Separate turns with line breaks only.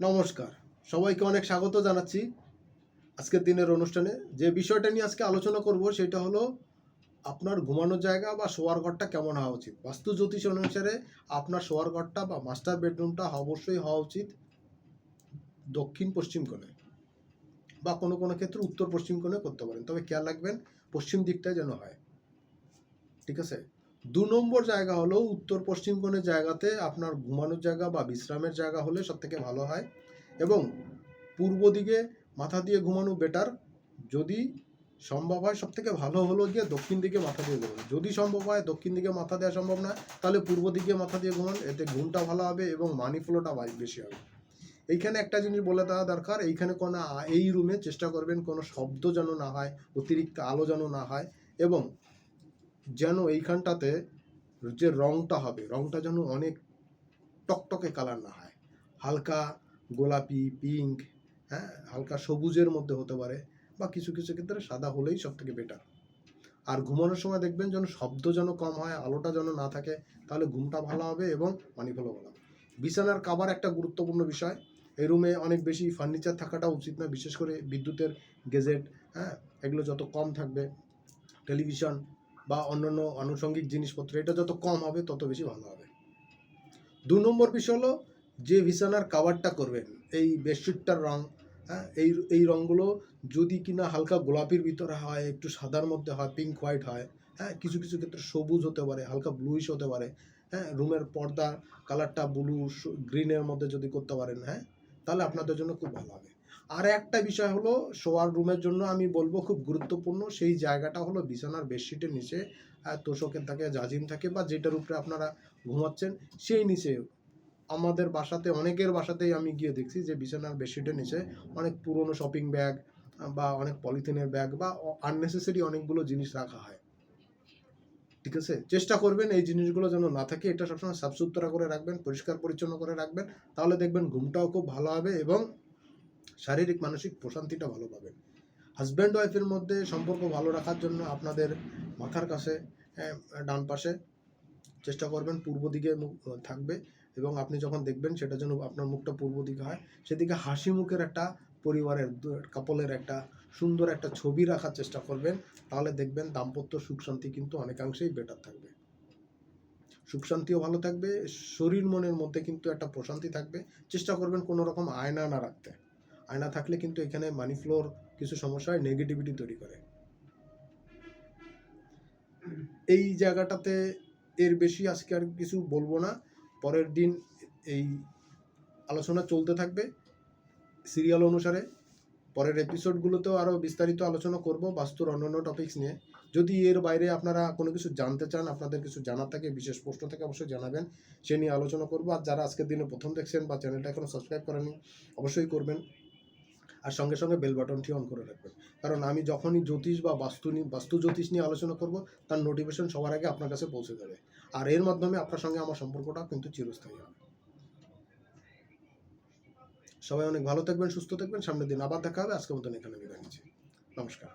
নমস্কার, সবাইকে অনেক স্বাগত জানাচ্ছি আজকের দিনের অনুষ্ঠানে। যে বিষয়টা নিয়ে আজকে আলোচনা করব সেটা হলো আপনার ঘুমানোর জায়গা বা শোয়ার ঘরটা কেমন হওয়া উচিত। বাস্তু জ্যোতিষ অনুসারে আপনার শোয়ার ঘরটা বা মাস্টার বেডরুমটা অবশ্যই হওয়া উচিত দক্ষিণ পশ্চিম কোণে, বা কোনো কোনো ক্ষেত্রে উত্তর পশ্চিম কোণে করতে পারেন, তবে খেয়াল রাখবেন পশ্চিম দিকটাই যেন হয়। ঠিক আছে। 2 নম্বর জায়গা হলো উত্তর পশ্চিম কোণের জায়গাতে আপনার ঘুমানোর জায়গা বা বিশ্রামের জায়গা হলে সব থেকে ভালো হয়, এবং পূর্ব দিকে মাথা দিয়ে ঘুমানো বেটার। যদি সম্ভব হয় সব থেকে ভালো হলো গিয়ে দক্ষিণ দিকে মাথা দিয়ে ঘুমানো। যদি সম্ভব হয় দক্ষিণ দিকে মাথা দেওয়া সম্ভব না, তাহলে পূর্ব দিকে মাথা দিয়ে ঘুমান, এতে ঘুমটা ভালো হবে এবং মানি ফ্লোটা বেশি হবে। এইখানে একটা জিনিস বলে দেওয়া দরকার, এইখানে কোনো এই রুমে চেষ্টা করবেন কোনো শব্দ যেন না হয়, অতিরিক্ত আলো যেন না হয়, এবং যেন এইখানটাতে যে রংটা হবে রংটা যেন অনেক টকটকে কালার না হয়, হালকা গোলাপি, পিঙ্ক, হ্যাঁ, হালকা সবুজের মধ্যে হতে পারে, বা কিছু কিছু ক্ষেত্রে সাদা হলেই সব থেকে বেটার। আর ঘুমানোর সময় দেখবেন যেন শব্দ যেন কম হয়, আলোটা যেন না থাকে, তাহলে ঘুমটা ভালো হবে এবং মানি ফলও ভালো হবে। বিছানার কাভার একটা গুরুত্বপূর্ণ বিষয়। এই রুমে অনেক বেশি ফার্নিচার থাকাটা উচিত না, বিশেষ করে বিদ্যুতের গেজেট, হ্যাঁ, এগুলো যত কম থাকবে, টেলিভিশন বা অন্যান্য আনুষঙ্গিক জিনিসপত্র, এটা যত কম হবে তত বেশি ভালো হবে। 2 নম্বর বিষয় হলো যে বিছানার কাভারটা করবেন, এই বেডশিটটার রং, হ্যাঁ, এই রঙগুলো যদি কিনা হালকা গোলাপির ভিতরে হয়, একটু সাদার মধ্যে হয়, পিঙ্ক হোয়াইট হয়, হ্যাঁ, কিছু কিছু ক্ষেত্রে সবুজ হতে পারে, হালকা ব্লুইশ হতে পারে, হ্যাঁ, রুমের পর্দা কালারটা ব্লু গ্রিনের মধ্যে যদি করতে পারেন, হ্যাঁ, তাহলে আপনাদের জন্য খুব ভালো হবে। আর একটা বিষয় হলো শোয়ার রুমের জন্য আমি বলবো খুব গুরুত্বপূর্ণ সেই জায়গাটা হলো বিছানার বেডশিটের নিচে তোষকের থাকে, জাজিম থাকে, বা যেটার উপরে আপনারা ঘুমাচ্ছেন সেই নিচে। আমাদের বাসাতে, অনেকের বাসাতেই আমি গিয়ে দেখছি যে বিছানার বেডশিটের নিচে অনেক পুরনো শপিং ব্যাগ বা অনেক পলিথিনের ব্যাগ বা আননেসেসারি অনেকগুলো জিনিস রাখা হয়। ঠিক আছে, চেষ্টা করবেন এই জিনিসগুলো যেন না থাকে, এটা সবসময় সাফ সুতরা করে রাখবেন, পরিষ্কার পরিচ্ছন্ন করে রাখবেন, তাহলে দেখবেন ঘুমটাও খুব ভালো হবে এবং শারীরিক মানসিক প্রশান্তিটা ভালো পাবেন। হাজব্যান্ড ওয়াইফের মধ্যে সম্পর্ক ভালো রাখার জন্য আপনাদের মাথার কাছে, ডান পাশে চেষ্টা করবেন পূর্ব দিকে মুখ থাকবে, এবং আপনি যখন দেখবেন সেটা যেন আপনার মুখটা পূর্ব দিকে হয়, সেদিকে হাসি মুখের একটা পরিবারের কাপলের একটা সুন্দর একটা ছবি রাখার চেষ্টা করবেন, তাহলে দেখবেন দাম্পত্য সুখ শান্তি কিন্তু অনেকাংশেই বেটার থাকবে। সুখ শান্তিও ভালো থাকবে, শরীর মনের মধ্যে কিন্তু একটা প্রশান্তি থাকবে। চেষ্টা করবেন কোনো রকম আয়না না রাখতে। আয়না থাকলে কিন্তু এখানে মানি ফ্লোর কিছু সমস্যা হয়, নেগেটিভিটি তৈরি করে। এই জায়গাটাতে এর বেশি আজকে আর কিছু বলবো না, পরের দিন এই আলোচনা চলতে থাকবে সিরিয়াল অনুসারে। পরের এপিসোডগুলোতেও আরও বিস্তারিত আলোচনা করব বাস্তুর অন্যান্য টপিকস নিয়ে। যদি এর বাইরে আপনারা কোনো কিছু জানতে চান, আপনাদের কিছু জানার থাকে, বিশেষ প্রশ্ন থেকে অবশ্যই জানাবেন, সে নিয়ে আলোচনা করবো। আর যারা আজকের দিনে প্রথম দেখছেন বা চ্যানেলটা এখনও সাবস্ক্রাইব করেনি অবশ্যই করবেন, আর সঙ্গে সঙ্গে বেল বাটনটি অন করে রাখবেন, কারণ আমি যখনই জ্যোতিষ বা বাস্তু জ্যোতিষ নিয়ে আলোচনা করব তার নোটিফিকেশন সবার আগে আপনার কাছে পৌঁছে যাবে, আর এর মাধ্যমে আপনার সঙ্গে আমার সম্পর্কটা কিন্তু চিরস্থায়ী হবে। সবাই অনেক ভালো থাকবেন, সুস্থ থাকবেন, সামনের দিন আবার দেখা হবে। আজকের মতন এখানে বিদায় নিচ্ছি। নমস্কার।